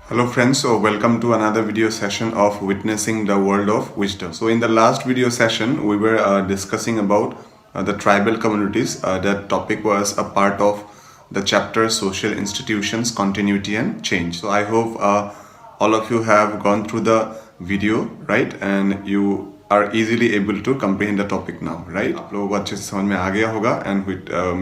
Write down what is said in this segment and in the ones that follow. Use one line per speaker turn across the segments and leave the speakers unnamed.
Hello friends, so welcome to another video session of Witnessing the World of Wisdom. So in the last video session, we were discussing about the tribal communities. That topic was a part of the chapter Social Institutions, Continuity and Change. So I hope all of you have gone through the video, right? And you are easily able to comprehend the topic now, right? आप लोगों को अच्छे से समझ में आ गया होगा and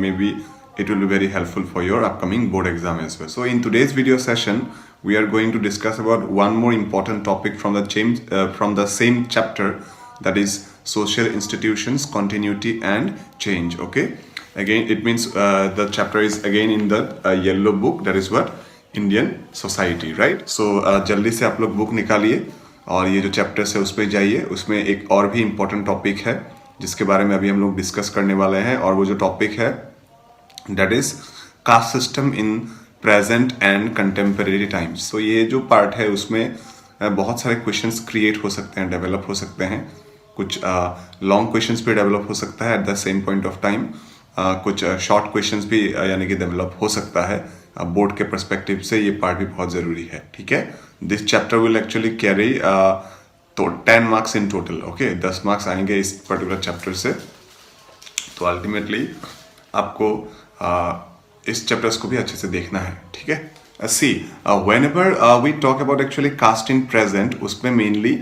maybe it will be very helpful for your upcoming board exam as well. So in today's video session, we are going to discuss about one more important topic from the same chapter, that is social institutions, continuity and change. Okay, again it means the chapter is again in the yellow book, that is what Indian society, right? So जल्दी से आप लोग book निकालिए और ये जो chapters है उस पर जाइए. उसमें एक और भी इम्पोर्टेंट टॉपिक है जिसके बारे में अभी हम लोग डिस्कस करने वाले हैं, और वो जो टॉपिक है that is caste system in present and contemporary times. So ये जो पार्ट है उसमें बहुत सारे क्वेश्चंस क्रिएट हो सकते हैं, डेवलप हो सकते हैं. कुछ लॉन्ग क्वेश्चंस भी डेवलप हो सकता है at the same point of time. कुछ शॉर्ट क्वेश्चंस भी यानी कि डेवलप हो सकता है. बोर्ड के पर्सपेक्टिव से ये पार्ट भी बहुत ज़रूरी है. ठीक है, this chapter will actually carry तो 10 marks in total. Okay, 10 marks आएंगे इस पर्टिकुलर चैप्टर से. तो अल्टीमेटली आपको इस चैप्टर्स को भी अच्छे से देखना है. ठीक है, see whenever we talk about actually caste in present, उसमें मेनली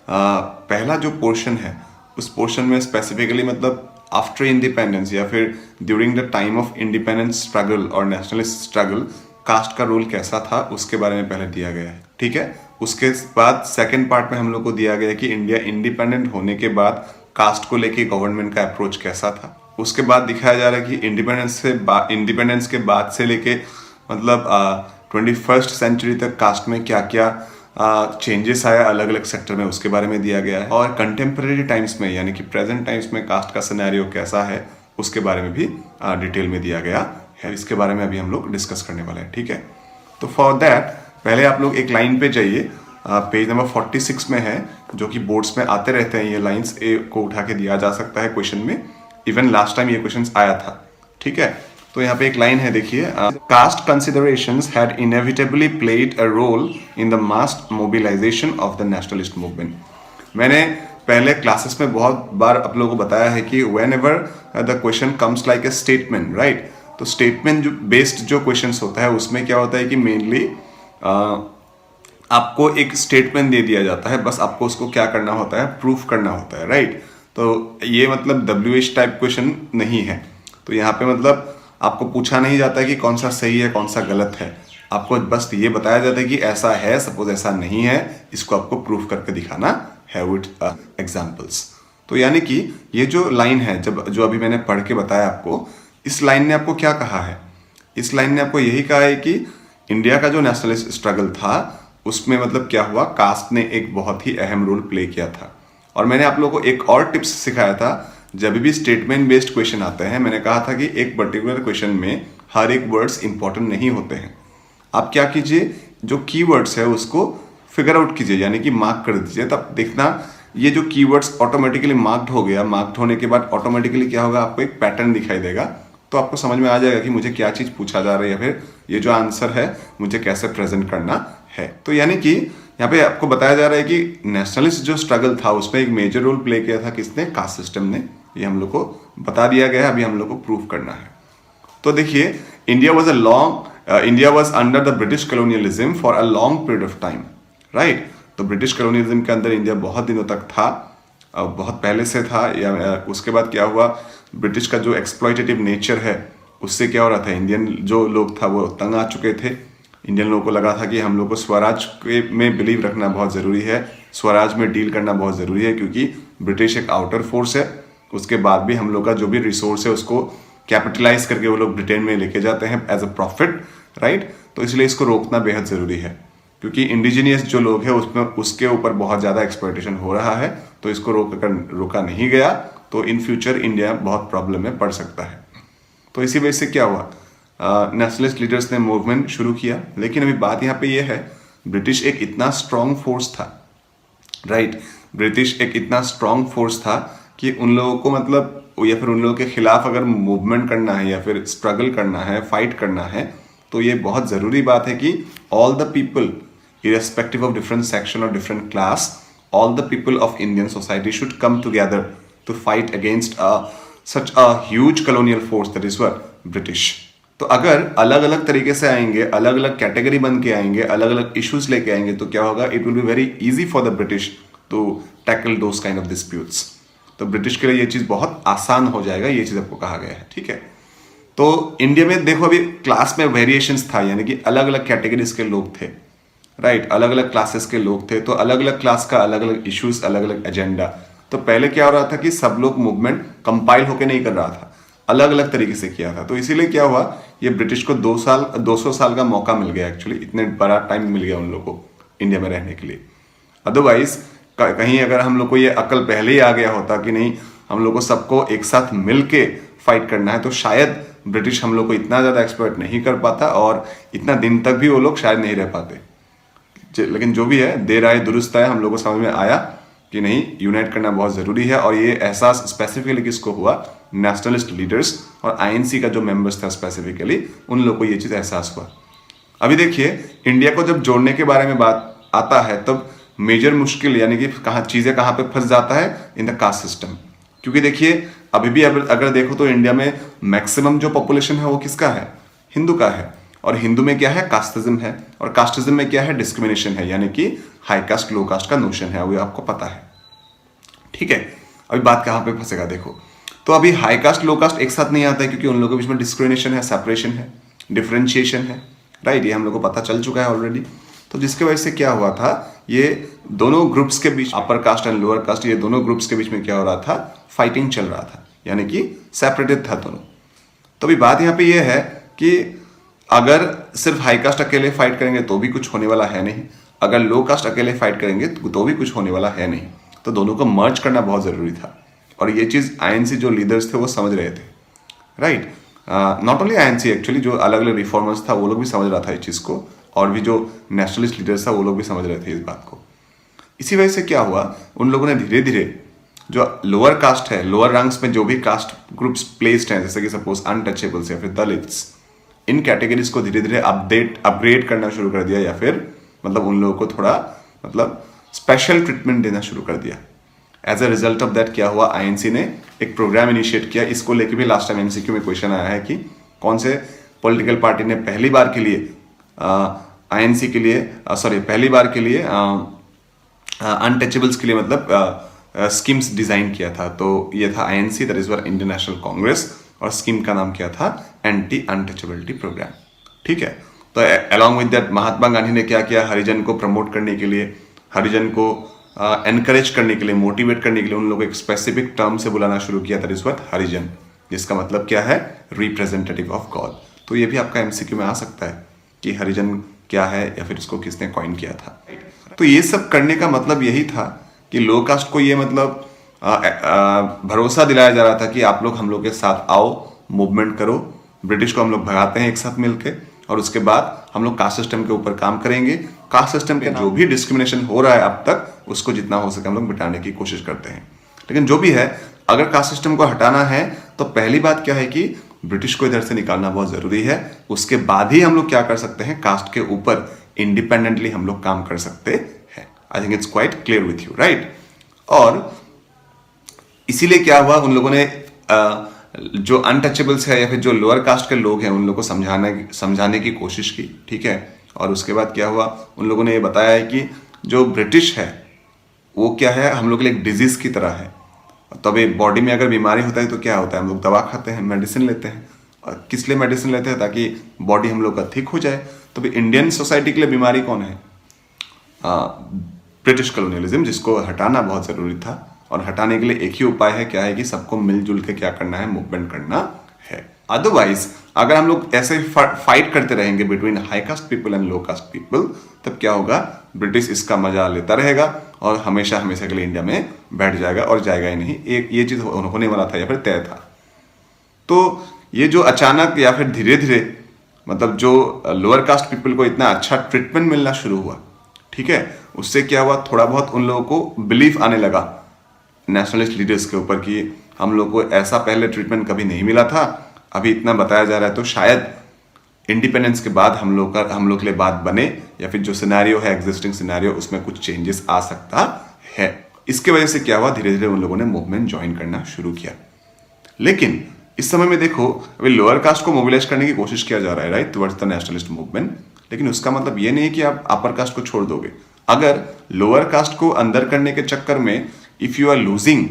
पहला जो पोर्शन है उस पोर्शन में स्पेसिफिकली मतलब आफ्टर इंडिपेंडेंस या फिर during the time of independence struggle और नेशनलिस्ट स्ट्रगल कास्ट का रोल कैसा था उसके बारे में पहले दिया गया है. ठीक है, उसके बाद सेकेंड पार्ट में हम लोग को दिया गया कि इंडिया इंडिपेंडेंट होने के बाद कास्ट को लेके गवर्नमेंट का अप्रोच कैसा था. उसके बाद दिखाया जा रहा है कि इंडिपेंडेंस के बाद से लेके मतलब 21st सेंचुरी तक कास्ट में क्या क्या चेंजेस आया अलग अलग सेक्टर में, उसके बारे में दिया गया है. और कंटेम्प्रेरी टाइम्स में यानी कि प्रेजेंट टाइम्स में कास्ट का सिनेरियो कैसा है उसके बारे में भी डिटेल में दिया गया है. इसके बारे में अभी हम लोग डिस्कस करने वाले हैं. ठीक है, तो फॉर दैट पहले आप लोग एक लाइन पे जाइए. पेज नंबर 46 में है, जो कि बोर्ड्स में आते रहते हैं. ये लाइन्स को उठा के दिया जा सकता है क्वेश्चन में. इवन लास्ट टाइम ये क्वेश्चन आया था. ठीक है, तो यहाँ पे एक लाइन है, देखिए, caste considerations had inevitably played a role in the mass mobilization of the nationalist movement. मैंने पहले क्लासेस में बहुत बार आप लोगों को बताया है कि when ever the question comes like a statement, right, तो स्टेटमेंट जो बेस्ड जो क्वेश्चन होता है उसमें क्या होता है कि मेनली आपको एक स्टेटमेंट दे दिया जाता है, बस आपको उसको क्या करना होता है, प्रूफ करना होता है, राइट. तो ये मतलब WH टाइप क्वेश्चन नहीं है. तो यहाँ पे मतलब आपको पूछा नहीं जाता है कि कौन सा सही है कौन सा गलत है. आपको बस ये बताया जाता है कि ऐसा है, सपोज ऐसा नहीं है, इसको आपको प्रूफ करके दिखाना है विद एग्जाम्पल्स. तो यानी कि ये जो लाइन है जो अभी मैंने पढ़ के बताया आपको, इस लाइन ने आपको क्या कहा है? इस लाइन ने आपको यही कहा है कि इंडिया का जो नेशनलिस्ट स्ट्रगल था उसमें मतलब क्या हुआ, कास्ट ने एक बहुत ही अहम रोल प्ले किया था. और मैंने आप लोगों को एक और टिप्स सिखाया था. जब भी स्टेटमेंट बेस्ड क्वेश्चन आते हैं, मैंने कहा था कि एक पर्टिकुलर क्वेश्चन में हर एक वर्ड्स इंपॉर्टेंट नहीं होते हैं. आप क्या कीजिए, जो कीवर्ड्स है उसको फिगर आउट कीजिए, यानी कि मार्क कर दीजिए. तब देखना ये जो कीवर्ड्स ऑटोमेटिकली मार्क्ड हो गया. मार्क्ड होने के बाद ऑटोमेटिकली क्या होगा, आपको एक पैटर्न दिखाई देगा. तो आपको समझ में आ जाएगा कि मुझे क्या चीज़ पूछा जा रहा है या फिर ये जो आंसर है मुझे कैसे प्रेजेंट करना है. तो यानी कि यहाँ पे आपको बताया जा रहा है कि नेशनलिस्ट जो स्ट्रगल था उसमें एक मेजर रोल प्ले किया था किसने, कास्ट सिस्टम ने. ये हम लोग को बता दिया गया है, अभी हम लोग को प्रूफ करना है. तो देखिए, India was under the British colonialism for a long period of time, right. तो ब्रिटिश कॉलोनियलिज्म के अंदर इंडिया बहुत दिनों तक था, बहुत पहले से था. या उसके बाद क्या हुआ, ब्रिटिश का जो एक्सप्लॉयटेटिव नेचर है उससे क्या हो रहा था, इंडियन जो लोग था वो तंग आ चुके थे. इंडियन लोगों को लगा था कि हम लोग को स्वराज में बिलीव रखना बहुत ज़रूरी है, स्वराज में डील करना बहुत ज़रूरी है, क्योंकि ब्रिटिश एक आउटर फोर्स है. उसके बाद भी हम लोग का जो भी रिसोर्स है उसको कैपिटलाइज करके वो लोग ब्रिटेन में लेके जाते हैं एज अ प्रॉफिट, राइट. तो इसलिए इसको रोकना बेहद ज़रूरी है, क्योंकि इंडिजीनियस जो लोग हैं उसमें उसके ऊपर बहुत ज़्यादा एक्सप्लॉयटेशन हो रहा है. तो इसको रोका नहीं गया तो इन फ्यूचर इंडिया बहुत प्रॉब्लम में पड़ सकता है. तो इसी वजह से क्या हुआ, नेशनलिस्ट लीडर्स ने मूवमेंट शुरू किया. लेकिन अभी बात यहाँ पे ये है, ब्रिटिश एक इतना स्ट्रॉन्ग फोर्स था, राइट. ब्रिटिश एक इतना स्ट्रॉन्ग फोर्स था कि उन लोगों को मतलब या फिर उन लोगों के खिलाफ अगर मूवमेंट करना है या फिर स्ट्रगल करना है, फाइट करना है, तो ये बहुत ज़रूरी बात है कि all the people irrespective of different section or different class, all the people of Indian society should come together to fight against such a huge colonial force that is what British. तो अगर अलग अलग तरीके से आएंगे, अलग अलग category बन के आएंगे, अलग अलग इश्यूज लेके आएंगे, तो क्या होगा, it will be very easy for the British to tackle those kind of disputes. तो ब्रिटिश के लिए ये चीज बहुत आसान हो जाएगा, ये चीज आपको कहा गया है, ठीक है। तो इंडिया में देखो अभी क्लास में वेरिएशंस था, यानी कि अलग अलग कैटेगरीज के लोग थे, राइट, अलग अलग क्लासेस के लोग थे, तो अलग अलग क्लास का अलग अलग इश्यूज, अलग अलग एजेंडा। तो पहले क्या हो रहा था कि सब लोग मूवमेंट कंपाइल होकर नहीं कर रहा था, अलग अलग तरीके से किया था। तो इसीलिए क्या हुआ, ये ब्रिटिश को 200 साल का मौका मिल गया, एक्चुअली इतने बड़ा टाइम मिल गया उन लोगों को इंडिया में रहने के लिए। अदरवाइज कहीं अगर हम लोग को ये अकल पहले ही आ गया होता कि नहीं, हम लोग को सबको एक साथ मिल के फाइट करना है, तो शायद ब्रिटिश हम लोग को इतना ज़्यादा एक्सप्लॉइट नहीं कर पाता और इतना दिन तक भी वो लोग शायद नहीं रह पाते। लेकिन जो भी है, देर आए दुरुस्त आए, हम लोग को समझ में आया कि नहीं, यूनाइट करना बहुत ज़रूरी है। और ये एहसास स्पेसिफिकली किसको हुआ, नेशनलिस्ट लीडर्स और आईएनसी का जो मेंबर्स था स्पेसिफिकली, उन लोग को ये चीज़ एहसास हुआ। अभी देखिए, इंडिया को जब जोड़ने के बारे में बात आता है, तब मेजर मुश्किल यानी कि चीज़ें कहाँ पे फंस जाता है, इन द कास्ट सिस्टम। क्योंकि देखिए अभी भी अगर देखो तो इंडिया में मैक्सिमम जो पॉपुलेशन है वो किसका है, हिंदू का है। और हिंदू में क्या है, कास्टिज्म है, और कास्टिज्म में क्या है, डिस्क्रिमिनेशन है, यानी कि हाई कास्ट लो कास्ट का नोशन है, वो आपको पता है, ठीक है। अभी बात कहाँ पे फंसेगा देखो, तो अभी हाई कास्ट लो कास्ट एक साथ नहीं आता है, क्योंकि उन लोगों के बीच में डिस्क्रिमिनेशन है, सेपरेशन है, डिफरेंशिएशन है, राइट, ये हम लोग को पता चल चुका है ऑलरेडी। तो जिसके वजह से क्या हुआ था, ये दोनों ग्रुप्स के बीच, upper caste and lower caste, ये दोनों ग्रुप्स के बीच में क्या हो रहा था, फाइटिंग चल रहा था, यानी कि सेपरेटेड था दोनों। तो अभी बात यहाँ पे ये है कि अगर सिर्फ हाई कास्ट अकेले फाइट करेंगे तो भी कुछ होने वाला है नहीं, अगर लो कास्ट अकेले फाइट करेंगे तो भी कुछ होने वाला है नहीं। तो दोनों को मर्ज करना बहुत ज़रूरी था, और ये चीज़ आईएनसी जो लीडर्स थे वो समझ रहे थे, right. Not only INC, actually जो अलग अलग रिफॉर्मर्स था वो लोग भी समझ रहा था इस चीज़ को, और भी जो नेशनलिस्ट लीडर्स था वो लोग भी समझ रहे थे इस बात को। इसी वजह से क्या हुआ, उन लोगों ने धीरे धीरे जो लोअर कास्ट है, लोअर रैंक्स में जो भी कास्ट ग्रुप्स प्लेस्ड हैं, जैसे कि सपोज अनटचेबल्स या फिर दलित्स, इन कैटेगरीज को धीरे धीरे अपग्रेड करना शुरू कर दिया, या फिर मतलब उन लोगों को थोड़ा मतलब स्पेशल ट्रीटमेंट देना शुरू कर दिया। As a result of that क्या हुआ, आईएनसी ने एक प्रोग्राम इनिशिएट किया। इसको लेके भी लास्ट टाइम एमसीक्यू में क्वेश्चन आया है कि कौन से पॉलिटिकल पार्टी ने पहली बार के लिए आईएनसी के लिए पहली बार के लिए अनटचेबल्स के लिए मतलब स्कीम्स डिजाइन किया था। तो ये था INC, that is were Indian national Congress, और स्कीम का नाम क्या था, एंटी अनटचेबिलिटी प्रोग्राम, ठीक है। तो along with that Mahatma Gandhi ने क्या किया, हरिजन को प्रमोट करने के लिए, हरिजन को एनकरेज करने के लिए, मोटिवेट करने के लिए उन लोगों को एक स्पेसिफिक टर्म से बुलाना शुरू किया, दैट इज व्हाट, हरिजन, जिसका मतलब क्या है, रिप्रेजेंटेटिव ऑफ गॉड। तो ये भी आपका एमसीक्यू में आ सकता है कि हरिजन क्या है, या फिर इसको किसने कॉइन किया था। तो ये सब करने का मतलब यही था कि लो कास्ट को ये मतलब भरोसा दिलाया जा रहा था कि आप लोग हम लोग के साथ आओ, मूवमेंट करो, ब्रिटिश को हम लोग भगाते हैं एक साथ मिलके, और उसके बाद हम लोग कास्ट सिस्टम के ऊपर काम करेंगे। कास्ट सिस्टम के जो भी डिस्क्रिमिनेशन हो रहा है अब तक, उसको जितना हो सके हम लोग मिटाने की कोशिश करते हैं। लेकिन जो भी है, अगर कास्ट सिस्टम को हटाना है तो पहली बात क्या है कि ब्रिटिश को इधर से निकालना बहुत जरूरी है। उसके बाद ही हम लोग क्या कर सकते हैं, कास्ट के ऊपर इंडिपेंडेंटली हम लोग काम कर सकते हैं। I think it's quite clear with you, right. और इसीलिए क्या हुआ, उन लोगों ने जो अनटचेबल्स है या फिर जो लोअर कास्ट के लोग हैं उन लोगों को समझाने की कोशिश की, ठीक है। और उसके बाद क्या हुआ, उन लोगों ने ये बताया है कि जो ब्रिटिश है वो क्या है, हम लोग के लिए एक डिजीज की तरह है। तो अभी बॉडी में अगर बीमारी होता है तो क्या होता है, हम लोग दवा खाते हैं, मेडिसिन लेते हैं। और किस लिए मेडिसिन लेते हैं, ताकि बॉडी हम लोग का ठीक हो जाए। तो इंडियन सोसाइटी के लिए बीमारी कौन है, ब्रिटिश कॉलोनियलिज्म, जिसको हटाना बहुत जरूरी था। और हटाने के लिए एक ही उपाय है, क्या है कि सबको मिलजुल के क्या करना है, मूवमेंट करना है। अदरवाइज अगर हम लोग ऐसे फाइट करते रहेंगे between high caste people and low caste people, तब क्या होगा, ब्रिटिश इसका मजा लेता रहेगा और हमेशा हमेशा के लिए इंडिया में बैठ जाएगा और जाएगा ही नहीं। एक ये चीज होने वाला था या फिर तय था। तो ये जो अचानक या फिर धीरे धीरे मतलब जो लोअर कास्ट पीपल को इतना अच्छा ट्रीटमेंट मिलना शुरू हुआ, ठीक है, उससे क्या हुआ, थोड़ा बहुत उन लोगों को बिलीफ आने लगा नेशनलिस्ट लीडर्स के ऊपर कि हम लोग को ऐसा पहले ट्रीटमेंट कभी नहीं मिला था, अभी इतना बताया जा रहा है, तो शायद इंडिपेंडेंस के बाद हम लोग के लिए बात बने, या फिर जो सिनेरियो है एग्जिस्टिंग सिनेरियो उसमें कुछ चेंजेस आ सकता है। इसके वजह से क्या हुआ, धीरे धीरे उन लोगों ने मूवमेंट ज्वाइन करना शुरू किया। लेकिन इस समय में देखो अभी लोअर कास्ट को मोबिलाइज करने की कोशिश किया जा रहा है, right, towards the nationalist movement. लेकिन उसका मतलब ये नहीं है कि आप अपर कास्ट को छोड़ दोगे। अगर लोअर कास्ट को अंदर करने के चक्कर में if you are losing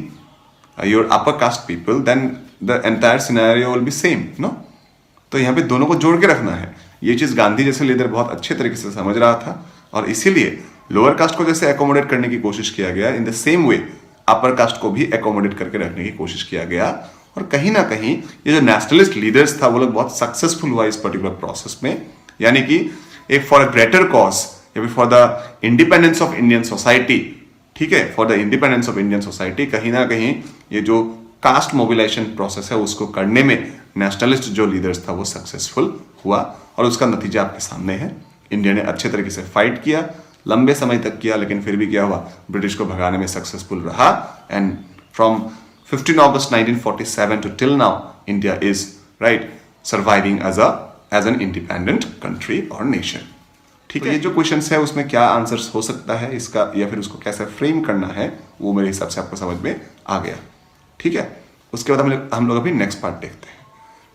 your upper caste people, then the entire scenario will be same, no. तो यहाँ पे दोनों को जोड़ के रखना है। ये चीज गांधी जैसे लीडर बहुत अच्छे तरीके से समझ रहा था, और इसीलिए लोअर कास्ट को जैसे एकोमोडेट करने की कोशिश किया गया, in the same way upper caste को भी एकोमोडेट करके रखने की कोशिश किया गया। और कहीं ना कहीं ये जो नेशनलिस्ट लीडर्स था वो लोग बहुत सक्सेसफुल हुआ इस पर्टिकुलर प्रोसेस में, यानी कि एक फॉर अ ग्रेटर कॉज या फिर for the independence of Indian society, ठीक है, for the independence of Indian society, कहीं ना कहीं ये जो कास्ट मोबिलाइजेशन प्रोसेस है उसको करने में नेशनलिस्ट जो लीडर्स था वो सक्सेसफुल हुआ। और उसका नतीजा आपके सामने है। इंडिया ने अच्छे तरीके से फाइट किया, लंबे समय तक किया, लेकिन फिर भी क्या हुआ, ब्रिटिश को भगाने में सक्सेसफुल रहा। And from 15 August 1947 to till now, India is right surviving as an independent country or nation. ठीक है, ये जो क्वेश्चंस है उसमें क्या आंसर्स हो सकता है इसका, या फिर उसको कैसे फ्रेम करना है, वो मेरे हिसाब से आपको समझ में आ गया। ठीक है, उसके बाद हम लोग अभी नेक्स्ट पार्ट देखते हैं।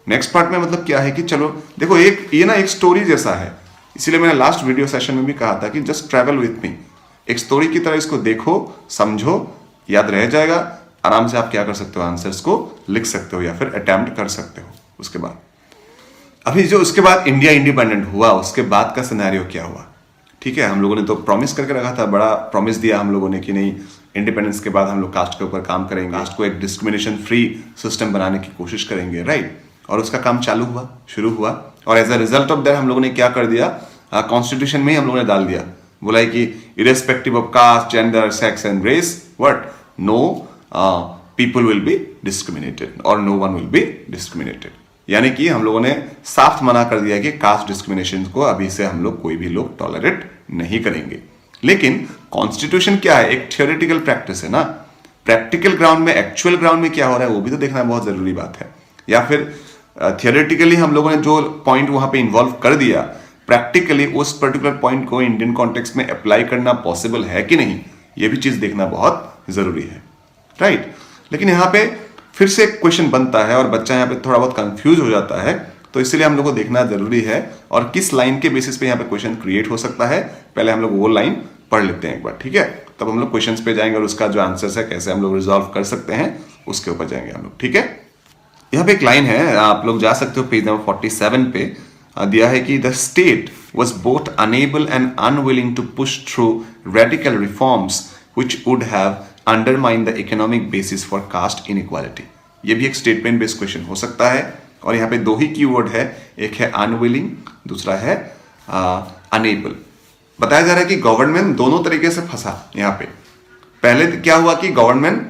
नेक्स्ट पार्ट में मतलब क्या है कि चलो देखो, ये ना एक स्टोरी जैसा है, इसीलिए मैंने लास्ट वीडियो सेशन में भी कहा था कि जस्ट ट्रैवल विथ मी, एक स्टोरी की तरह इसको देखो, समझो, याद रह जाएगा। आराम से आप क्या कर सकते हो, आंसर्स को लिख सकते हो या फिर अटेम्प्ट कर सकते हो। उसके बाद अभी जो उसके बाद इंडिया इंडिपेंडेंट हुआ, उसके बाद का सिनेरियो क्या हुआ। ठीक है, हम लोगों ने तो प्रॉमिस करके रखा था, बड़ा प्रॉमिस दिया हम लोगों ने कि नहीं, इंडिपेंडेंस के बाद हम लोग कास्ट के ऊपर काम करेंगे, कास्ट को एक डिस्क्रिमिनेशन फ्री सिस्टम बनाने की कोशिश करेंगे, राइट। और उसका काम चालू हुआ, शुरू हुआ, और as a result of that हम लोगों ने क्या कर दिया, कॉन्स्टिट्यूशन में ही हम लोगों ने डाल दिया, बोला है कि irrespective of caste, gender, sex and race, what, no people will be discriminated और no one will be discriminated. यानी कि हम लोगों ने साफ मना कर दिया कि कास्ट डिस्क्रिमिनेशन को अभी से हम लोग कोई भी लोग टॉलरेट नहीं करेंगे। लेकिन कॉन्स्टिट्यूशन क्या है, एक थियोरेटिकल प्रैक्टिस है ना, प्रैक्टिकल ग्राउंड में, एक्चुअल ग्राउंड में क्या हो रहा है वो भी तो देखना बहुत जरूरी बात है। या फिर थियोरेटिकली हम लोगों ने जो पॉइंट वहां पे इन्वॉल्व कर दिया, प्रैक्टिकली उस पर्टिकुलर पॉइंट को इंडियन कॉन्टेक्स्ट में अप्लाई करना पॉसिबल है कि नहीं, ये भी चीज देखना बहुत जरूरी है, राइट। लेकिन यहाँ पे फिर से क्वेश्चन बनता है और बच्चा यहाँ पे थोड़ा बहुत कंफ्यूज हो जाता है, तो इसलिए हम लोग को देखना जरूरी है और किस लाइन के बेसिस पे यहाँ पे क्वेश्चन क्रिएट हो सकता है, पहले हम लोग वो लाइन पढ़ लेते हैं एक बार, ठीक है। तब हम लोग क्वेश्चंस पे जाएंगे और उसका जो आंसर है कैसे हम लोग रिजॉल्व कर सकते हैं उसके ऊपर जाएंगे हम लोग, ठीक है। यहाँ पे एक लाइन है, आप लोग जा सकते हो पेज नंबर 47 पे, दिया है कि the state was both unable and unwilling to push through radical reforms which would have undermined the economic basis for caste inequality। ये भी एक स्टेटमेंट बेस्ड क्वेश्चन हो सकता है, और यहाँ पे दो ही कीवर्ड है, एक है अनविलिंग, दूसरा है अनेबल। बताया जा रहा है कि गवर्नमेंट दोनों तरीके से फंसा यहाँ पे। पहले क्या हुआ कि गवर्नमेंट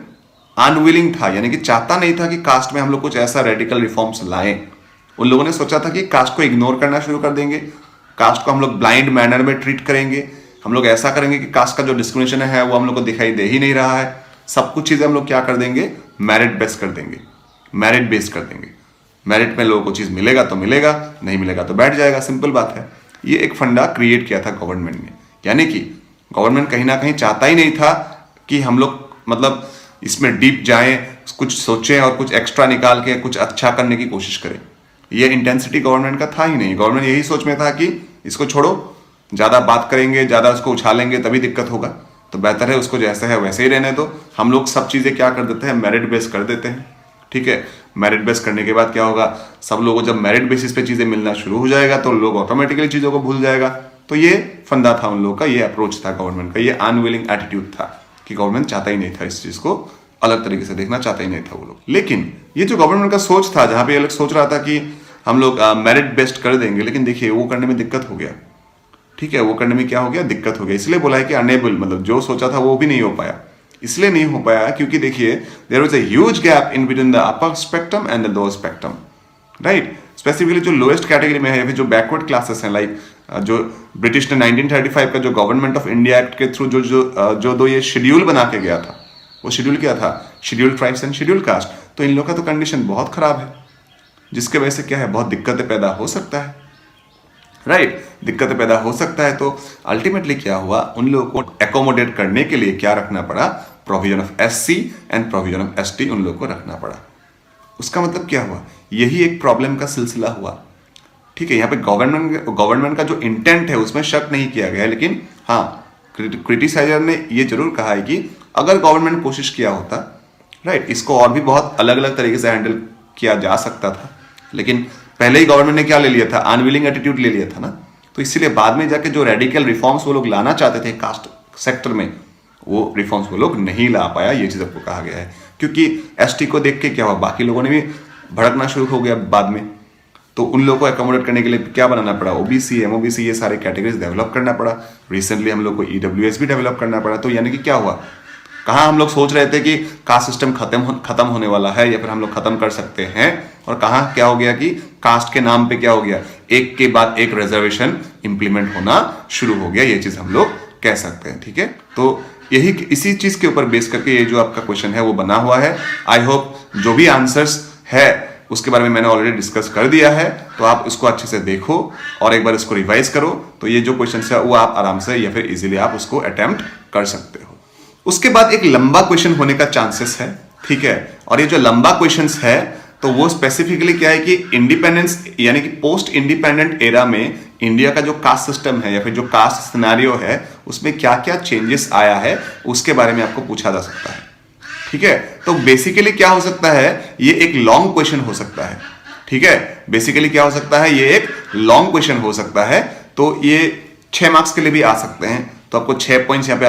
अनविलिंग था, यानी कि चाहता नहीं था कि कास्ट में हम लोग कुछ ऐसा रेडिकल रिफॉर्म्स लाएं। उन लोगों ने सोचा था कि कास्ट को इग्नोर करना शुरू कर देंगे, कास्ट को हम लोग ब्लाइंड मैनर में ट्रीट करेंगे, हम लोग ऐसा करेंगे कि कास्ट का जो डिस्क्रिमिनेशन है वो हम लोग को दिखाई दे ही नहीं रहा है, सब कुछ चीजें हम लोग क्या कर देंगे, मेरिट बेस्ड कर देंगे, मेरिट बेस्ड कर देंगे। मेरिट में लोगों को चीज मिलेगा तो मिलेगा, नहीं मिलेगा तो बैठ जाएगा, सिंपल बात है। ये एक फंडा क्रिएट किया था गवर्नमेंट ने, यानी कि गवर्नमेंट कहीं ना कहीं चाहता ही नहीं था कि हम लोग मतलब इसमें डीप जाएं, कुछ सोचें और कुछ एक्स्ट्रा निकाल के कुछ अच्छा करने की कोशिश करें। ये इंटेंसिटी गवर्नमेंट का था ही नहीं। गवर्नमेंट यही सोच में था कि इसको छोड़ो, ज्यादा बात करेंगे, ज्यादा उसको उछालेंगे तभी दिक्कत होगा, तो बेहतर है उसको जैसा है वैसे ही रहने दो। हम लोग सब चीजें क्या कर देते हैं, मेरिट बेस कर देते हैं, ठीक है। मेरिट बेस करने के बाद क्या होगा, सब लोगों को जब मेरिट बेसिस पे चीजें मिलना शुरू हो जाएगा तो लोग ऑटोमेटिकली चीजों को भूल जाएगा। तो ये फंदा था उन लोगों का, ये अप्रोच था गवर्नमेंट का, ये अनविलिंग एटीट्यूड था कि गवर्नमेंट चाहता ही नहीं था इस चीज को अलग तरीके से देखना, चाहता ही नहीं था वो लोग। लेकिन ये जो गवर्नमेंट का सोच था, जहां पे ये लोग सोच रहा था कि हम लोग मेरिट बेस्ड कर देंगे, लेकिन देखिए वो करने में दिक्कत हो गया, ठीक है। वो करने में क्या हो गया, दिक्कत हो गया। इसलिए बोला है कि अनेबल, मतलब जो सोचा था वो भी नहीं हो पाया। इसलिए नहीं हो पाया क्योंकि देखिए there was a huge gap in between the upper spectrum and the lower spectrum, right. Specifically जो लोएस्ट कैटेगरी में है या फिर जो बैकवर्ड क्लासेस हैं, लाइक जो ब्रिटिश ने 1935 का जो गवर्नमेंट ऑफ इंडिया एक्ट के थ्रू जो दो ये शेड्यूल बना के गया था, वो शेड्यूल क्या था, schedule tribes and schedule caste. तो इन लोगों का तो कंडीशन बहुत खराब है, जिसके वजह से क्या है, बहुत दिक्कतें पैदा हो सकता है, राइट, दिक्कतें पैदा हो सकता है। तो अल्टीमेटली क्या हुआ, उन लोगों को एकोमोडेट करने के लिए क्या रखना पड़ा, provision of SC and provision of ST उन लोगों को रखना पड़ा। उसका मतलब क्या हुआ, यही एक प्रॉब्लम का सिलसिला हुआ। ठीक है, यहाँ पे गवर्नमेंट का जो इंटेंट है उसमें शक नहीं किया गया है, लेकिन हाँ क्रिटिसाइजर ने ये जरूर कहा है कि अगर गवर्नमेंट कोशिश किया होता, राइट, इसको और भी बहुत अलग अलग तरीके से हैंडल किया जा सकता था, लेकिन पहले ही गवर्नमेंट ने क्या ले लिया था, अनविलिंग एटीट्यूड ले लिया था ना। तो इसीलिए बाद में जाके जो रेडिकल रिफॉर्म्स वो लोग लाना चाहते थे कास्ट सेक्टर में, वो रिफॉर्म्स वो लोग नहीं ला पाया, ये चीज आपको कहा गया है। क्योंकि ST को देख के क्या हुआ, बाकी लोगों ने भी भड़कना शुरू हो गया बाद में, तो उन लोगों को एकोमोडेट करने के लिए क्या बनाना पड़ा, OBC MOBC ये सारे कैटेगरीज डेवलप करना पड़ा। रिसेंटली हम लोग को EWS भी डेवलप करना पड़ा। तो यानी कि क्या हुआ, कहाँ हम लोग सोच रहे थे कि कास्ट सिस्टम खत्म होने वाला है या फिर हम लोग खत्म कर सकते हैं, और कहाँ क्या हो गया कि कास्ट के नाम पे क्या हो गया, एक के बाद एक रिजर्वेशन इंप्लीमेंट होना शुरू हो गया। ये चीज हम लोग कह सकते हैं। ठीक है, तो यही इसी चीज के ऊपर बेस करके ये जो आपका क्वेश्चन है वो बना हुआ है। आई होप जो भी आंसर्स है उसके बारे में मैंने ऑलरेडी डिस्कस कर दिया है, तो आप इसको अच्छे से देखो और एक बार इसको रिवाइज करो, तो ये जो क्वेश्चन है वो आप आराम से या फिर इजीली आप उसको अटेम्प्ट कर सकते हो। उसके बाद एक लंबा क्वेश्चन होने का चांसेस है। ठीक है, और ये जो लंबा क्वेश्चन है तो वो स्पेसिफिकली क्या है कि इंडिपेंडेंस यानी कि पोस्ट इंडिपेंडेंट एरा में इंडिया का जो कास्ट सिस्टम है या फिर जो कास्ट सिनेरियो है उसमें क्या क्या चेंजेस आया है उसके बारे में आपको पूछा जा सकता है। ठीक है, तो बेसिकली क्या हो सकता है, ये एक लॉन्ग क्वेश्चन हो सकता है। ठीक है, बेसिकली क्या हो सकता है, ये एक लॉन्ग क्वेश्चन हो सकता है। तो ये 6 मार्क्स के लिए भी आ सकते हैं। तो आपको 6 पॉइंट्स यहाँ पे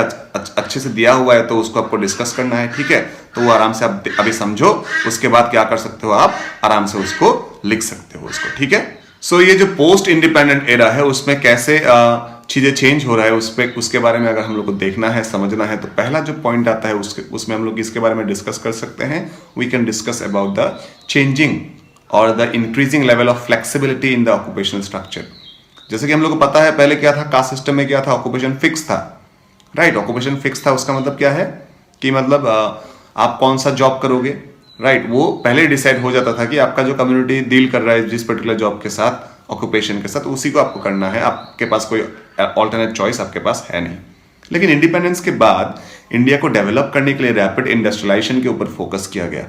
अच्छे से दिया हुआ है, तो उसको आपको डिस्कस करना है। ठीक है, तो वो आराम से आप अभी समझो, उसके बाद क्या कर सकते हो, आप आराम से उसको लिख सकते हो उसको। ठीक है, सो ये जो पोस्ट इंडिपेंडेंट एरा है उसमें कैसे चीजें चेंज हो रहा है उसके बारे में अगर हम लोग को देखना है, समझना है, तो पहला जो पॉइंट आता है उसमें हम लोग इसके बारे में डिस्कस कर सकते हैं। We can discuss about the changing और the increasing level of flexibility in the occupational structure. जैसे कि हम लोग को पता है पहले क्या था, कास्ट सिस्टम में क्या था, ऑक्यूपेशन फिक्स था। राइट, ऑक्यूपेशन फिक्स था, उसका मतलब क्या है कि मतलब आप कौन सा जॉब करोगे, राइट, वो पहले डिसाइड हो जाता था कि आपका जो कम्युनिटी डील कर रहा है जिस पर्टिकुलर जॉब के साथ, ऑक्यूपेशन के साथ, उसी को आपको करना है। आपके पास कोई ऑल्टरनेट चॉइस आपके पास है नहीं। लेकिन इंडिपेंडेंस के बाद इंडिया को डेवलप करने के लिए रैपिड इंडस्ट्रियलाइजेशन के ऊपर फोकस किया गया।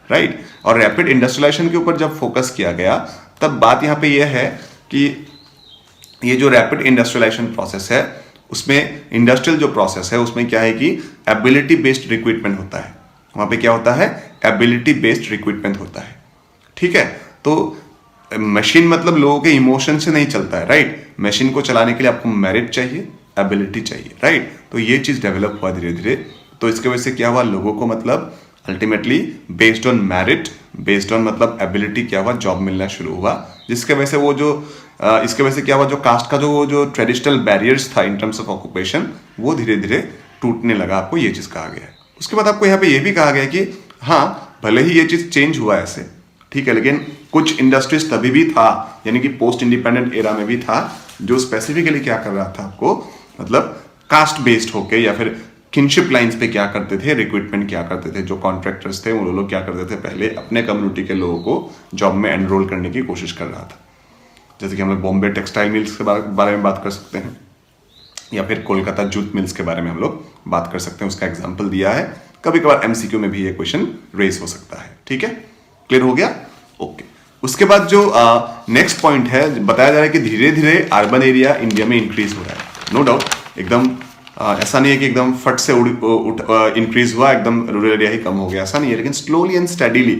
राइट, और रैपिड इंडस्ट्रियलाइजेशन के ऊपर जब फोकस किया गया तब बात यहाँ पे यह है कि ये जो रैपिड इंडस्ट्रियलाइजेशन प्रोसेस है उसमें इंडस्ट्रियल जो प्रोसेस है उसमें क्या है कि एबिलिटी बेस्ड रिक्रूटमेंट होता है। वहां पे क्या होता है, एबिलिटी बेस्ड रिक्रूटमेंट होता है। ठीक है, तो मशीन मतलब लोगों के इमोशन से नहीं चलता है। राइट, मशीन को चलाने के लिए आपको मेरिट चाहिए, एबिलिटी चाहिए। राइट, तो ये चीज डेवलप हुआ धीरे धीरे। तो इसके वजह से क्या हुआ, लोगों को मतलब ultimately based on merit, based on मतलब एबिलिटी क्या हुआ, जॉब मिलना शुरू हुआ। जिसके वजह से वो जो इसके वजह से क्या हुआ, जो कास्ट का जो ट्रेडिशनल बैरियर्स था इन टर्म्स ऑफ ऑक्यूपेशन वो धीरे धीरे टूटने लगा। आपको ये चीज कहा गया है। उसके बाद आपको यहाँ पे ये भी कहा गया कि हाँ भले ही ये चीज चेंज हुआ ऐसे, ठीक है, लेकिन कुछ इंडस्ट्रीज तभी भी था, यानी कि पोस्ट इंडिपेंडेंट एरा में भी था, जो स्पेसिफिकली क्या कर रहा था, आपको मतलब कास्ट बेस्ड होके या फिर किनशिप लाइंस पे क्या करते थे, रिक्रूटमेंट क्या करते थे। जो कॉन्ट्रैक्टर्स थे वो लोग क्या करते थे, पहले अपने कम्युनिटी के लोगों को जॉब में एनरोल करने की कोशिश कर रहा था। जैसे कि हम लोग बॉम्बे टेक्सटाइल मिल्स के बारे में बात कर सकते हैं, या फिर कोलकाता जूट मिल्स के बारे में हम लोग बात कर सकते हैं। उसका एग्जाम्पल दिया है, कभी कभार MCQ में भी ये क्वेश्चन रेस हो सकता है। ठीक है, क्लियर हो गया, ओके। उसके बाद जो नेक्स्ट पॉइंट है, बताया जा रहा है कि धीरे धीरे अर्बन एरिया इंडिया में इंक्रीज हो रहा है। नो डाउट, एकदम ऐसा नहीं है कि एकदम फट से इंक्रीज हुआ, एकदम रूरल एरिया ही कम हो गया, ऐसा नहीं है। लेकिन स्लोली एंड स्टडीली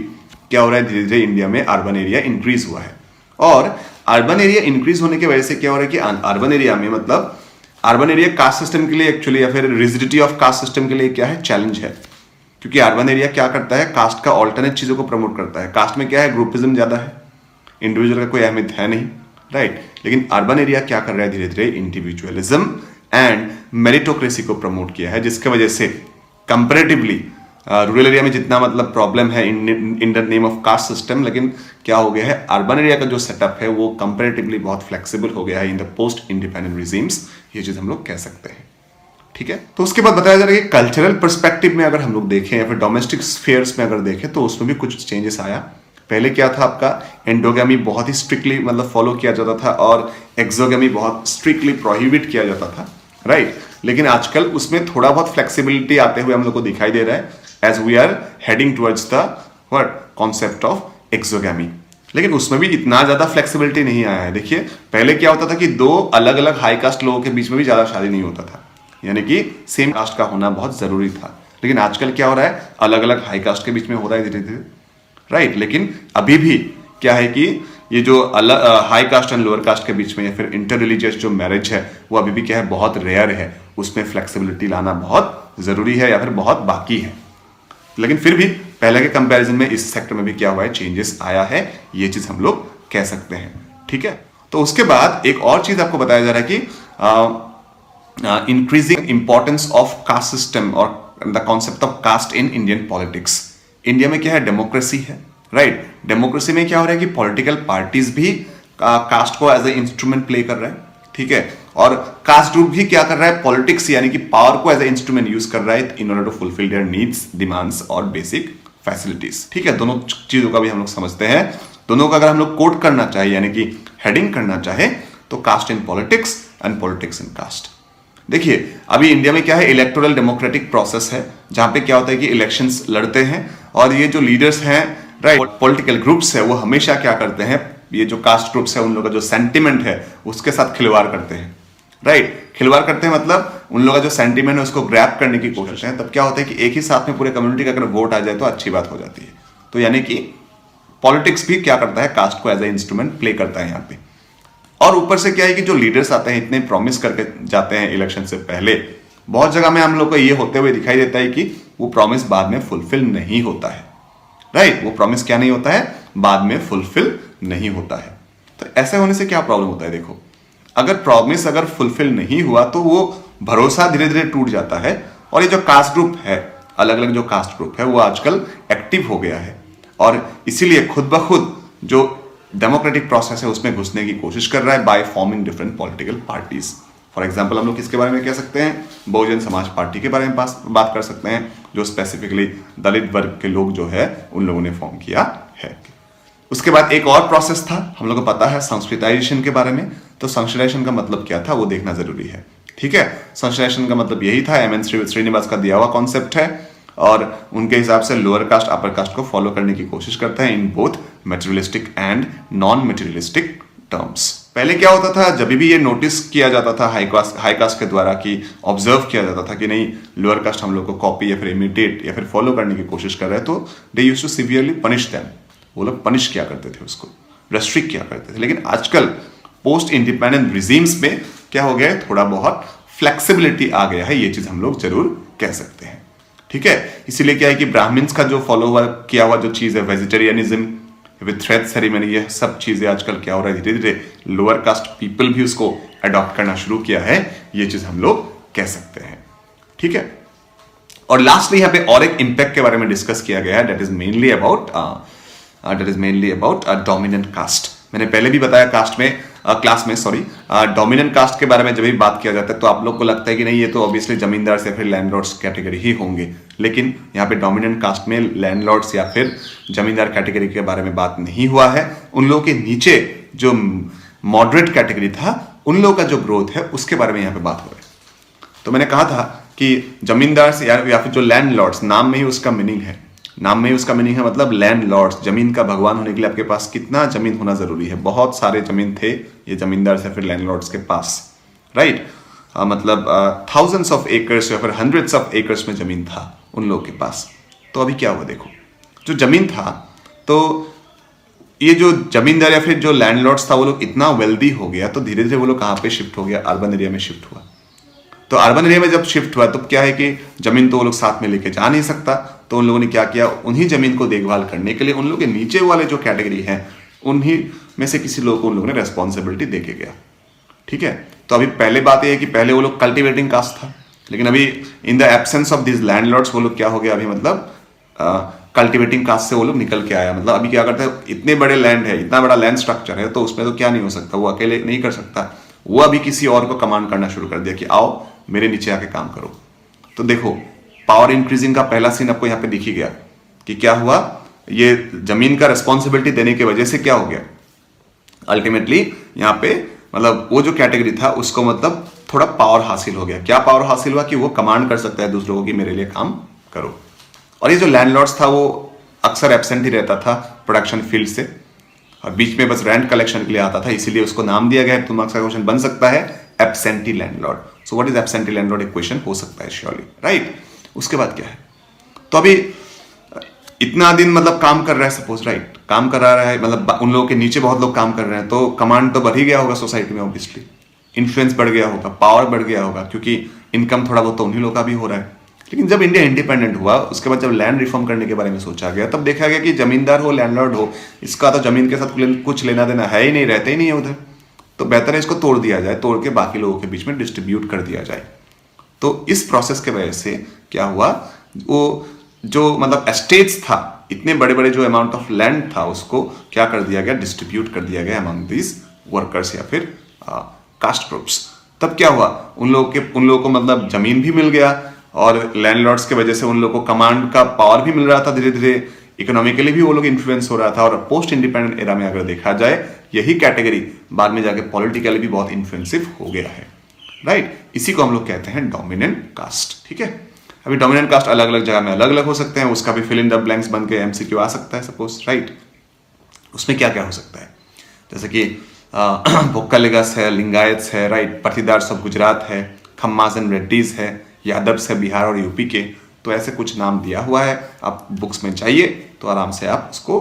क्या हो रहा है, धीरे धीरे इंडिया में अर्बन एरिया इंक्रीज हुआ है। और अर्बन एरिया इंक्रीज होने की वजह से क्या हो रहा है कि अर्बन एरिया में मतलब अर्बन एरिया कास्ट सिस्टम के लिए एक्चुअली या फिर रिजिडिटी ऑफ कास्ट सिस्टम के लिए क्या है, चैलेंज है। क्योंकि अर्बन एरिया क्या करता है, कास्ट का ऑल्टरनेट चीजों को प्रमोट करता है। कास्ट में क्या है, ग्रुपिज्म ज्यादा है, इंडिविजुअल का कोई अहमियत है नहीं। राइट, लेकिन अर्बन एरिया क्या कर रहा है, धीरे धीरे इंडिविजुअलिज्म एंड मेरिटोक्रेसी को प्रमोट किया है, जिसके वजह से कंपैरेटिवली रूरल एरिया में जितना मतलब प्रॉब्लम है in the name of caste system, लेकिन क्या हो गया है, अर्बन एरिया का जो सेटअप है वो कंपैरेटिवली बहुत फ्लेक्सिबल हो गया है in the post independent regimes. ये चीज हम लोग कह सकते हैं। ठीक है, तो उसके बाद बताया जा रहा है कि कल्चरल पर्सपेक्टिव में अगर हम लोग देखें या फिर डोमेस्टिक स्फीयर्स में अगर देखें तो उसमें भी कुछ चेंजेस आया। पहले क्या था आपका, एंडोगेमी बहुत ही स्ट्रिक्टली मतलब फॉलो किया जाता था और एक्सोगेमी बहुत स्ट्रिक्टली प्रोहिबिट किया जाता था, राइट। लेकिन आजकल उसमें थोड़ा बहुत फ्लेक्सिबिलिटी आते हुए हम लोग को दिखाई दे रहा है as we are heading towards the what concept of exogamy. लेकिन उसमें भी इतना ज्यादा फ्लेक्सिबिलिटी नहीं आया है। देखिए पहले क्या होता था कि दो अलग अलग हाई कास्ट लोगों के बीच में भी ज्यादा शादी नहीं होता था, यानी कि सेम कास्ट का होना बहुत जरूरी था। लेकिन आजकल क्या हो रहा है, अलग अलग हाई कास्ट के बीच में हो रहा है धीरे धीरे, राइट। लेकिन अभी भी क्या है कि ये जो अलग high cast and lower cast के बीच में या फिर इंटर रिलीजियस जो मैरिज है वो अभी भी क्या है, बहुत रेयर है। उसमें फ्लेक्सिबिलिटी लाना बहुत जरूरी है या फिर बहुत बाकी है। लेकिन फिर भी पहले के कंपैरिजन में इस सेक्टर में भी क्या हुआ है, चेंजेस आया है, ये चीज हम लोग कह सकते हैं, ठीक है। तो उसके बाद एक और चीज आपको बताया जा रहा है कि increasing importance of caste system और the concept of caste in Indian politics. India में क्या है, डेमोक्रेसी है, राइट। डेमोक्रेसी में क्या हो रहा है कि पॉलिटिकल पार्टीज भी कास्ट को एज ए इंस्ट्रूमेंट प्ले कर रहा है, ठीक है। और कास्ट ग्रुप भी क्या कर रहा है, पॉलिटिक्स यानी कि पावर को एज ए इंस्ट्रूमेंट यूज कर रहा है in order to fulfil their needs, demands और बेसिक फैसिलिटीज, ठीक है। दोनों चीजों का भी हम लोग समझते हैं। दोनों का अगर हम लोग कोट करना चाहे यानी कि हेडिंग करना चाहे तो caste in politics and politics in caste. देखिए अभी इंडिया में क्या है, इलेक्टोरल डेमोक्रेटिक प्रोसेस है जहां पे क्या होता है कि इलेक्शंस लड़ते हैं और ये जो लीडर्स हैं, राइट, पॉलिटिकल ग्रुप्स है, वो हमेशा क्या करते हैं, ये जो कास्ट ग्रुप्स है उन लोगों का जो सेंटिमेंट है उसके साथ खिलवाड़ करते हैं, राइट। खिलवाड़ करते हैं मतलब उन लोगों का जो सेंटिमेंट है उसको ग्रैब करने की कोशिश है। तब क्या होता है कि एक ही साथ में पूरे कम्युनिटी का अगर वोट आ जाए तो अच्छी बात हो जाती है। तो यानी कि पॉलिटिक्स भी क्या करता है, कास्ट को एज ए इंस्ट्रूमेंट प्ले करता है यहाँ पे। और ऊपर से क्या है कि जो लीडर्स आते हैं इतने प्रॉमिस करके जाते हैं इलेक्शन से पहले, बहुत जगह में हम लोग को ये होते हुए दिखाई देता है कि वो प्रॉमिस बाद में फुलफिल नहीं होता है, राइट। वो प्रॉमिस क्या नहीं होता है, बाद में फुलफिल नहीं होता है। तो ऐसे होने से क्या प्रॉब्लम होता है, देखो अगर प्रॉमिस अगर फुलफिल नहीं हुआ तो वो भरोसा धीरे धीरे टूट जाता है। और ये जो कास्ट ग्रुप है, अलग अलग जो कास्ट ग्रुप है वो आजकल एक्टिव हो गया है और इसीलिए खुद ब खुद जो डेमोक्रेटिक प्रोसेस है उसमें घुसने की कोशिश कर रहा है by forming different political parties. For example हम लोग किसके बारे में कह सकते हैं, बहुजन समाज पार्टी के बारे में बात कर सकते हैं, जो स्पेसिफिकली दलित वर्ग के लोग जो है उन लोगों ने फॉर्म किया है। उसके बाद एक और प्रोसेस था, हम लोग को पता है संस्कृताइजेशन के बारे में। तो संस्कृताइजेशन का मतलब क्या था वो देखना जरूरी है, ठीक है। संस्कृताइजेशन का मतलब यही था, एम एन श्रीनिवास का दिया हुआ कॉन्सेप्ट है और उनके हिसाब से लोअर कास्ट अपर कास्ट को फॉलो करने की कोशिश करता है in both materialistic and non materialistic terms. पहले क्या होता था, जब भी ये नोटिस किया जाता था हाई कास्ट के द्वारा कि ऑब्जर्व किया जाता था कि नहीं लोअर कास्ट हम लोग को कॉपी या फिर इमिटेट या फिर फॉलो करने की कोशिश कर रहे हैं, तो they used to severely punish them. वो लोग पनिश किया करते थे, उसको रेस्ट्रिक्ट किया करते थे। लेकिन आजकल पोस्ट इंडिपेंडेंट रिजीम्स में क्या हो गया है, थोड़ा बहुत फ्लेक्सिबिलिटी आ गया है, ये चीज हम लोग जरूर कह सकते हैं, ठीक है। इसीलिए क्या है कि ब्राह्मण्स का जो फॉलो किया हुआ जो चीज है, वेजिटेरियनिज्म विद थ्रेड सेरेमनी, ये सब चीजें आजकल क्या हो रहा है, धीरे धीरे लोअर कास्ट पीपल भी उसको अडॉप्ट करना शुरू किया है, ये चीज हम लोग कह सकते हैं, ठीक है। और लास्टली यहाँ पे और एक इंपैक्ट के बारे में डिस्कस किया गया है, that is mainly about dominant caste. मैंने पहले भी बताया क्लास में डोमिनेंट कास्ट के बारे में जब भी बात किया जाता है तो आप लोग को लगता है कि नहीं ये तो ऑब्वियसली जमींदार से फिर लैंडलॉर्ड्स कैटेगरी ही होंगे। लेकिन यहाँ पे डोमिनेंट कास्ट में लैंडलॉर्ड्स या फिर जमींदार कैटेगरी के बारे में बात नहीं हुआ है। उन लोगों के नीचे जो मॉडरेट कैटेगरी था उन लोगों का जो ग्रोथ है उसके बारे में यहाँ पे बात हो रही है। तो मैंने कहा था कि जमींदार से या फिर जो लैंडलॉर्ड्स, नाम में ही उसका मीनिंग है, मतलब लैंडलॉर्ड्स, जमीन का भगवान होने के लिए आपके पास कितना जमीन होना जरूरी है। बहुत सारे जमीन थे ये जमींदार से फिर लैंडलॉर्ड्स के पास, राइट। मतलब थाउजेंड्स ऑफ एकर्स या फिर हंड्रेड्स ऑफ एकर्स में जमीन था उन लोगों के पास। तो अभी क्या हुआ, देखो जो जमीन था, तो ये जो जमींदार या फिर जो लैंडलॉर्ड्स था वो लोग इतना वेल्दी हो गया, तो धीरे धीरे वो लोग कहाँ पे शिफ्ट हो गया, अर्बन एरिया में शिफ्ट हुआ। तो अर्बन एरिया में जब शिफ्ट हुआ तो क्या है कि जमीन तो वो लोग साथ में लेके जा नहीं सकता, तो उन लोगों ने क्या किया, उन्हीं जमीन को देखभाल करने के लिए उन लोगों के नीचे वाले जो कैटेगरी है उन्हीं में से किसी लोग को उन लोगों ने रेस्पॉन्सिबिलिटी देके गया, ठीक है। तो अभी पहले बात यह है कि पहले वो लोग कल्टिवेटिंग कास्ट था, लेकिन अभी in the absence of this landlords वो लोग क्या हो गया, अभी मतलब कल्टिवेटिंग कास्ट से वो लोग निकल के आया। मतलब अभी क्या करते हैं, इतने बड़े लैंड है, इतना बड़ा लैंड स्ट्रक्चर है, तो उसमें तो क्या नहीं हो सकता, वो अकेले नहीं कर सकता, वो अभी किसी और को कमांड करना शुरू कर दिया कि आओ मेरे नीचे आके काम करो। तो देखो पावर इंक्रीजिंग का पहला सीन आपको यहाँ पे दिख ही गया कि क्या हुआ, ये जमीन का रिस्पॉन्सिबिलिटी देने की वजह से क्या हो गया, अल्टीमेटली यहाँ पे मतलब वो जो कैटेगरी था उसको मतलब थोड़ा पावर हासिल हो गया। क्या पावर हासिल हुआ कि वो कमांड कर सकता है दूसरों को कि मेरे लिए काम करो। और ये जो लैंडलॉर्ड्स था वो अक्सर एब्सेंट ही रहता था प्रोडक्शन फील्ड से और बीच में बस रेंट कलेक्शन के लिए आता था, इसीलिए उसको नाम दिया गया है। तो मार्क्स का क्वेश्चन बन सकता है absentee landlord. So what is absentee landlord, एक क्वेश्चन हो सकता है श्योरली, राइट। उसके बाद क्या है, तो अभी इतना दिन मतलब काम कर रहा है सपोज, राइट, काम कर रहा है मतलब उन लोगों के नीचे बहुत लोग काम कर रहे हैं, तो कमांड तो बढ़ ही गया होगा सोसाइटी में, ऑब्वियसली इन्फ्लुएंस बढ़ गया होगा, पावर बढ़ गया होगा, क्योंकि इनकम थोड़ा बहुत तो उन्हीं लोगों का भी हो रहा है। लेकिन जब इंडिया इंडिपेंडेंट हुआ उसके बाद जब लैंड रिफॉर्म करने के बारे में सोचा गया, तब देखा गया कि जमींदार हो लैंडलॉर्ड हो, इसका तो जमीन के साथ कुछ लेना देना है ही नहीं, रहते ही नहीं है उधर, तो बेहतर है इसको तोड़ दिया जाए, तोड़ के बाकी लोगों के बीच में डिस्ट्रीब्यूट कर दिया जाए। तो इस प्रोसेस के वजह से क्या हुआ, वो जो मतलब एस्टेट्स था, इतने बड़े बड़े जो अमाउंट ऑफ लैंड था उसको क्या कर दिया गया, डिस्ट्रीब्यूट कर दिया गया अमंग दीज वर्कर्स या फिर कास्ट ग्रुप्स। तब क्या हुआ, उन लोगों को मतलब जमीन भी मिल गया और लैंडलॉर्ड्स के वजह से उन लोगों को कमांड का पावर भी मिल रहा था, धीरे धीरे इकोनॉमिकली भी वो लोग इन्फ्लुएंस हो रहा था। और पोस्ट इंडिपेंडेंट एरा में अगर देखा जाए यही कैटेगरी बाद में जाके पॉलिटिकली भी बहुत इन्फ्लुएंसिव हो गया है, राइट। इसी को हम लोग कहते हैं डोमिनेंट कास्ट, ठीक है। अभी डोमिनेंट कास्ट अलग अलग जगह में अलग अलग हो सकते हैं, उसका भी फिल इन द ब्लैंक्स बन के एमसीक्यू आ सकता है सपोज, राइट। उसमें क्या क्या हो सकता है, जैसे कि भोक्कलिगस है, लिंगायत्स है, राइट, पाटीदार्स ऑफ गुजरात है, खम्मास एंड रेड्डीज है, यादव्स है बिहार और यूपी के। तो ऐसे कुछ नाम दिया हुआ है, आप बुक्स में चाहिए तो आराम से आप उसको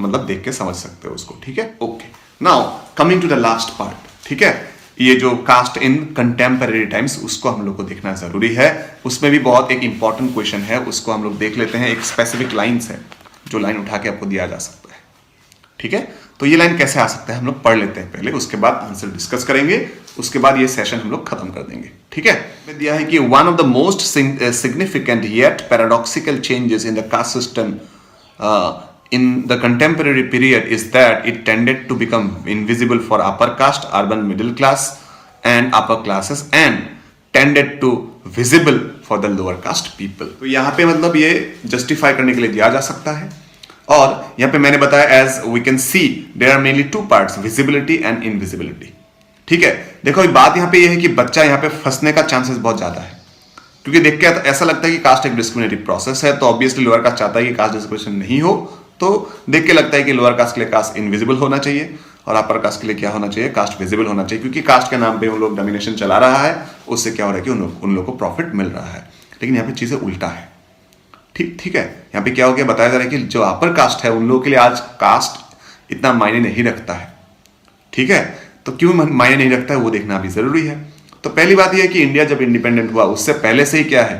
मतलब देख के समझ सकते हो उसको, ठीक है। Okay, now coming to the last part, ठीक है। ये जो कास्ट इन कंटेम्परेरी टाइम्स, उसको हम लोग को देखना जरूरी है। उसमें भी बहुत एक इंपॉर्टेंट क्वेश्चन है, उसको हम लोग देख लेते हैं। एक स्पेसिफिक लाइन्स है जो लाइन उठा के आपको दिया जा सकता है, ठीक है। तो ये लाइन कैसे आ सकता है हम लोग पढ़ लेते हैं पहले, उसके बाद आंसर डिस्कस करेंगे, उसके बाद ये सेशन हम लोग खत्म कर देंगे, ठीक है। दिया है कि one of the most significant yet paradoxical changes in the caste system in the contemporary period is that it tended to become invisible for upper caste, urban middle class and upper classes and tended to visible for the lower caste people। तो यहाँ पे मतलब ये justify करने के लिए दिया जा सकता है। और यहाँ पे मैंने बताया as we can see there are mainly two parts, visibility and invisibility, ठीक है। देखो बात यहाँ पे ये है कि बच्चा यहाँ पे फंसने का चांसेस बहुत ज्यादा है, क्योंकि देख के ऐसा लगता है कि कास्ट एक डिस्क्रिमिनेटिव प्रोसेस है, तो ऑब्वियसली लोअर कास्ट चाहता है कि कास्ट डिस्क्रिमिनेशन नहीं हो, तो देख के लगता है कि लोअर कास्ट के लिए कास्ट इनविजिबल होना चाहिए और अपर कास्ट के लिए क्या होना चाहिए, कास्ट विजिबल होना चाहिए, क्योंकि कास्ट के नाम पे उन लोग डोमिनेशन चला रहा है, उससे क्या हो रहा है कि उन लोग को प्रॉफिट मिल रहा है। लेकिन यहाँ पे चीजें उल्टा है, ठीक है। यहाँ पे क्या हो गया, बताया जा रहा है कि जो अपर कास्ट है उन लोगों के लिए आज कास्ट इतना मायने नहीं रखता है, ठीक है। तो क्यों मायने नहीं रखता है वो देखना भी जरूरी है। तो पहली बात यह है कि इंडिया जब इंडिपेंडेंट हुआ उससे पहले से ही क्या है,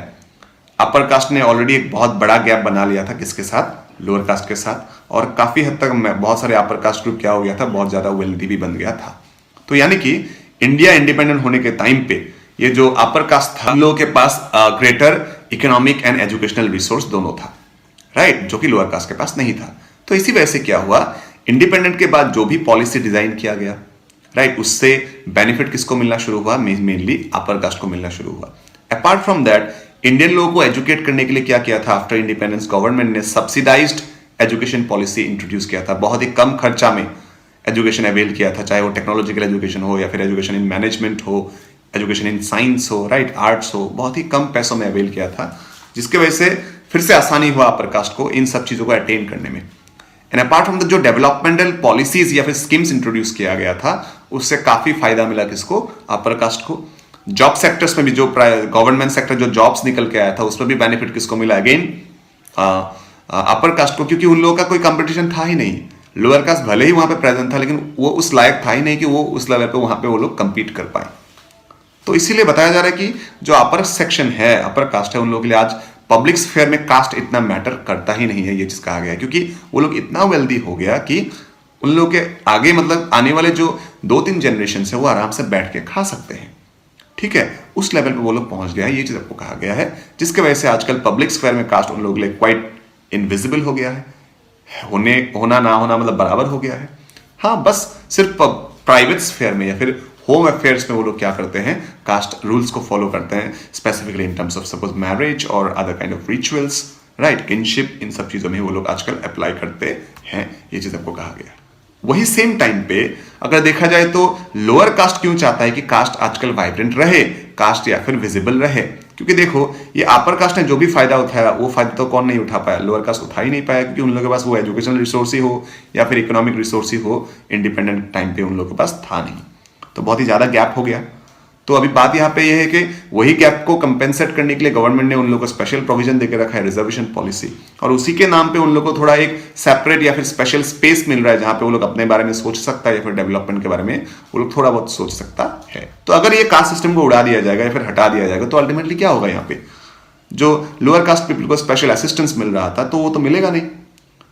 अपर कास्ट ने ऑलरेडी एक बहुत बड़ा गैप बना लिया था, किसके साथ, लोअर कास्ट के साथ। और काफी हद तक बहुत सारे अपर कास्ट ग्रुप क्या हो गया था, बहुत ज्यादा वेल्दी भी बन गया था। तो यानी कि इंडिया इंडिपेंडेंट होने के टाइम पे ये जो अपर कास्ट था, लोगों के पास greater economic and educational resource दोनों था, राइट, जो कि लोअर कास्ट के पास नहीं था। तो इसी वजह से क्या हुआ, इंडिपेंडेंट के बाद जो भी पॉलिसी डिजाइन किया गया, राइट, उससे बेनिफिट किसको मिलना शुरू हुआ, मेनली अपर कास्ट को मिलना शुरू हुआ। अपार्ट फ्रॉम दैट इंडियन लोगों को एजुकेट करने के लिए क्या किया था, आफ्टर इंडिपेंडेंस गवर्नमेंट ने सब्सिडाइज्ड एजुकेशन पॉलिसी इंट्रोड्यूस किया था। बहुत ही कम खर्चा में एजुकेशन अवेल किया था, चाहे वो टेक्नोलॉजिकल एजुकेशन हो या फिर एजुकेशन इन मैनेजमेंट हो, एजुकेशन इन साइंस हो, राइट, आर्ट्स हो, बहुत ही कम पैसों में अवेल किया था, जिसके वजह से फिर से आसानी हुआ अपर कास्ट को इन सब चीजों को अटेन करने में। एंड अपार्ट फ्रॉम द जो डेवलपमेंटल पॉलिसीज या फिर स्कीम्स इंट्रोड्यूस किया गया था, उससे काफी फायदा मिला किसको, अपर कास्ट को। जॉब सेक्टर्स में भी जो गवर्नमेंट सेक्टर जो जॉब्स निकल के आया था, उसमें भी बेनिफिट किसको मिला, अगेन अपर कास्ट को, क्योंकि उन लोगों का कोई कंपटीशन था ही नहीं। लोअर कास्ट भले ही वहां पे प्रेजेंट था, लेकिन वो उस लायक था ही नहीं कि वो उस लेवल पे वहां पे वो लोग कंपीट कर पाए। तो इसीलिए बताया जा रहा है कि जो अपर सेक्शन है, अपर कास्ट है, उन लोगों के लिए आज पब्लिक स्फेयर में कास्ट इतना मैटर करता ही नहीं है, ये चीज कहा गया है, क्योंकि वो लोग इतना वेल्दी हो गया कि उन लोगों के आगे मतलब आने वाले जो 2-3 जनरेशन है वो आराम से बैठ के खा सकते हैं, ठीक है। उस लेवल पे वो लोग पहुंच गया है, ये चीज आपको कहा गया है, जिसके वजह से आजकल पब्लिक स्फेयर में कास्ट उन लोगों के लिए क्वाइट इनविजिबल हो गया है, होना ना होना मतलब बराबर हो गया है। हाँ, बस सिर्फ प्राइवेट स्फेयर में या फिर होम अफेयर्स में वो लोग क्या करते हैं, कास्ट रूल्स को फॉलो करते हैं, specifically in terms of suppose marriage और other kind of rituals, right, kinship, इन सब चीजों में वो लोग आजकल अप्लाई करते हैं, ये चीज आपको कहा गया। वही सेम टाइम पे अगर देखा जाए तो लोअर कास्ट क्यों चाहता है कि कास्ट आजकल वाइब्रेंट रहे, कास्ट या फिर विजिबल रहे? क्योंकि देखो ये अपर कास्ट ने जो भी फायदा उठाया वो फायदा तो कौन नहीं उठा पाया, लोअर कास्ट उठा ही नहीं पाया, क्योंकि उन लोगों के पास वो एजुकेशनल रिसोर्स ही हो या फिर इकोनॉमिक रिसोर्स ही हो, इंडिपेंडेंट टाइम पे उन लोगों के पास था नहीं, तो बहुत ही ज्यादा गैप हो गया। तो अभी बात यहाँ पे ये है कि वही गैप को कंपेंसेट करने के लिए गवर्नमेंट ने उन लोगों को स्पेशल प्रोविजन देकर रखा है, रिजर्वेशन पॉलिसी, और उसी के नाम पे उन लोगों को थोड़ा एक सेपरेट या फिर स्पेशल स्पेस मिल रहा है जहां पे वो लोग अपने बारे में सोच सकता है या फिर डेवलपमेंट के बारे में वो लोग थोड़ा बहुत सोच सकता है। तो अगर ये कास्ट सिस्टम को उड़ा दिया जाएगा या फिर हटा दिया जाएगा तो अल्टीमेटली क्या होगा, यहाँ पे जो लोअर कास्ट पीपल को स्पेशल असिस्टेंस मिल रहा था तो वो तो मिलेगा नहीं।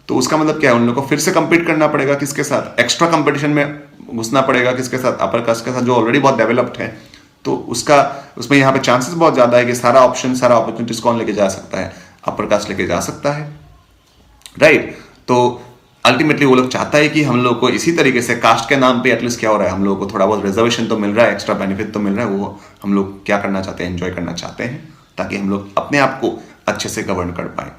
तो उसका मतलब क्या है, उन लोगों को फिर से कंपीट करना पड़ेगा, किसके साथ? एक्स्ट्रा कंपटीशन में घुसना पड़ेगा, किसके साथ? अपर कास्ट के साथ, जो ऑलरेडी बहुत डेवलप्ड है। तो उसमें यहाँ पे चांसेस बहुत ज्यादा है कि सारा ऑप्शन, सारा अपॉर्चुनिटीज कौन लेके जा सकता है? अपर कास्ट लेके जा सकता है, राइट। तो अल्टीमेटली वो लोग चाहता है कि हम लोग को इसी तरीके से कास्ट के नाम पे एटलीस्ट क्या हो रहा है, हम लोगों को थोड़ा बहुत रिजर्वेशन तो मिल रहा है, एक्स्ट्रा बेनिफिट तो मिल रहा है, वो हम लोग क्या करना चाहते हैं, एंजॉय करना चाहते हैं, ताकि हम लोग अपने आप को अच्छे से गवर्न कर पाए।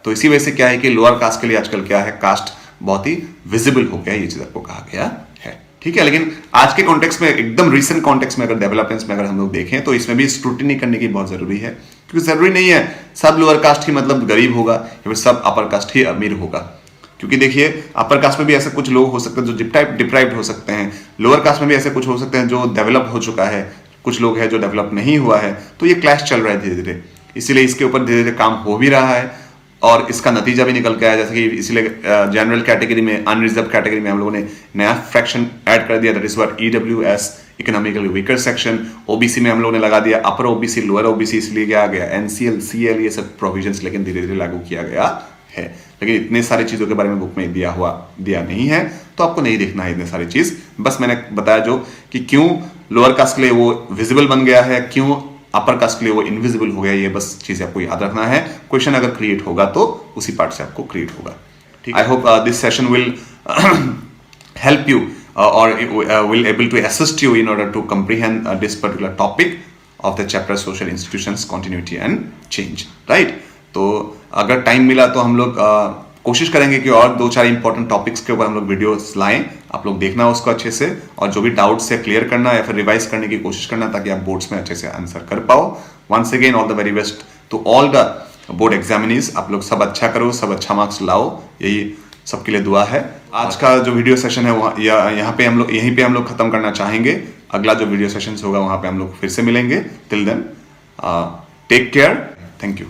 तो इसी वजह से क्या है कि लोअर कास्ट के लिए आजकल क्या है, कास्ट बहुत ही विजिबल हो गया, ये चीज आपको कहा गया है, ठीक है। लेकिन आज के कॉन्टेक्स्ट में, एकदम रिसेंट कॉन्टेक्स्ट में, अगर डेवलपमेंट्स में अगर हम लोग देखें तो इसमें भी स्क्रूटिनी करने की बहुत जरूरी है, क्योंकि जरूरी नहीं है सब लोअर कास्ट ही मतलब गरीब होगा या फिर सब अपर कास्ट ही अमीर होगा। क्योंकि देखिए अपर कास्ट में भी ऐसे कुछ लोग हो सकते हैं जो डिप्राइव्ड हो सकते हैं, लोअर कास्ट में भी ऐसे कुछ हो सकते हैं जो डेवलप हो चुका है, कुछ लोग हैं जो डेवलप नहीं हुआ है। तो ये क्लैश चल रहा है धीरे धीरे, इसीलिए इसके ऊपर धीरे धीरे काम हो भी रहा है और इसका नतीजा भी निकल के आया। जैसे कि इसीलिए जनरल कैटेगरी में, अनरिजर्व कैटेगरी में हम लोगों ने नया फ्रैक्शन ऐड कर दिया, that is what EWS, economically weaker section. OBC में हम लोगों ने लगा दिया अपर ओबीसी, लोअर ओबीसी, इसलिए क्या आ गया NCL, CL, ये सब प्रोविजंस लेकिन धीरे धीरे लागू किया गया है। लेकिन इतने सारी चीजों के बारे में बुक में दिया नहीं है, तो आपको नहीं देखना है इतने सारी चीज। बस मैंने बताया जो कि क्यों लोअर कास्ट के लिए वो विजिबल बन गया है, क्यों अपर कास्ट के लिए वो इनविजिबल हो गया, ये बस चीजें आपको याद रखना है। क्वेश्चन अगर क्रिएट होगा तो उसी पार्ट से आपको क्रिएट होगा, ठीक है। I hope this session will help you or will able to assist you in order to comprehend this particular topic of the chapter social institutions, continuity and change, right? तो अगर time मिला तो हम लोग कोशिश करेंगे कि और 2-4 इंपॉर्टेंट टॉपिक्स के ऊपर हम लोग वीडियोस लाएं, आप लोग देखना उसको अच्छे से, और जो भी डाउट्स है क्लियर करना या फिर रिवाइज करने की कोशिश करना, ताकि आप बोर्ड्स में अच्छे से आंसर कर पाओ। Once again all the very best to all the board examinees. आप लोग सब अच्छा करो, सब अच्छा मार्क्स लाओ, यही सबके लिए दुआ है। आज का जो वीडियो सेशन है वहाँ यहाँ पे यहीं पे हम लोग खत्म करना चाहेंगे। अगला जो वीडियो सेशन होगा वहाँ पे हम लोग फिर से मिलेंगे। Till then take care, thank you.